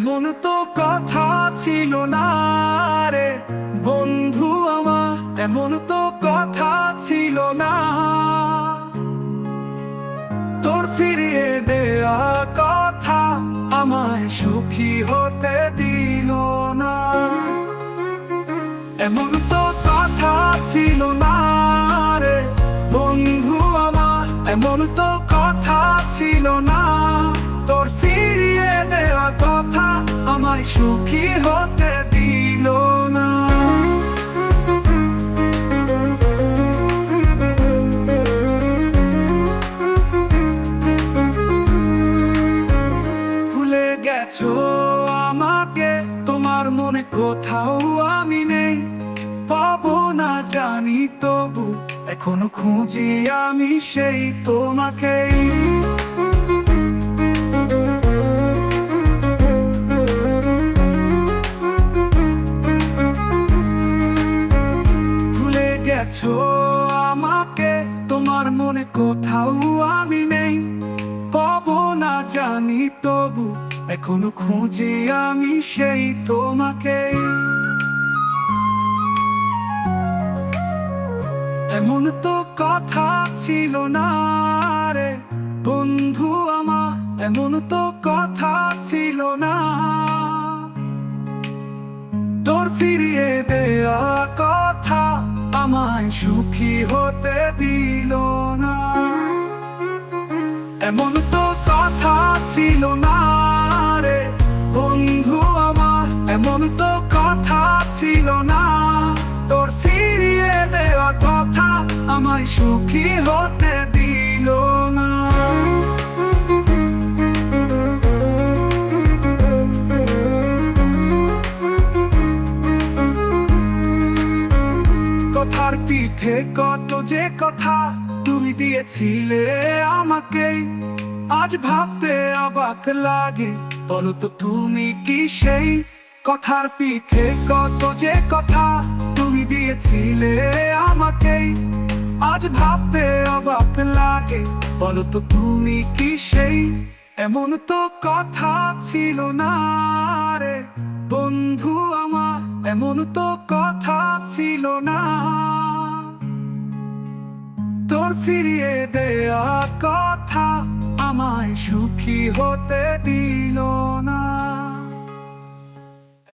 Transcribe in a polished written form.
এমন তো কথা ছিল না রে বন্ধু আমার, এমন তো কথা ছিল না। তোর ফিরিয়ে দেয়া কথা আমায় সুখী হতে দিল না। এমন তো কথা ছিল না রে বন্ধু আমার, এমন তো কথা ছিল না। তোর ফিরিয়ে দেওয়া কথা আমায় সুখী হতে দিল না। ভুলে গেছো আমাকে, তোমার মনে কোথাও আমি নেই। পাবো না জানি তবু এখনো খুঁজি আমি সেই তোমাকেই। ভুলে গেছো আমাকে, তোমার মনে কোথাও আমি নেই। পাবো না জানি তবু এখনো খুঁজি আমি সেই তোমাকেই। এমন তো কথা ছিল না রে বন্ধু আমার, এমন তো কথা ছিল না। তোর ফিরিয়ে দেয়া কথা আমায় সুখী হতে দিল না। এমন তো কথা ছিল না রে বন্ধু আমার, এমন তো কথা ছিল না। তোর ফিরিয়ে দেওয়া কথা আমায় সুখী হতে দিল না। কথার পিঠে কত যে কথা তুমি দিয়েছিলে আমাকে, আজ ভাবতে অবাক লাগে। বলো তো তুমি কি সেই কথার পিঠে কত যে কথা তুমি দিয়েছিলে আমাকে, আজ ভাবতে অবাক লাগে। বলো তো তুমি কি সেই। এমন তো কথা ছিল না রে বন্ধু আমার, এমন তো কথা ছিল না। তোর ফিরিয়ে দেয়া কথা আমায় সুখী হতে দিল না।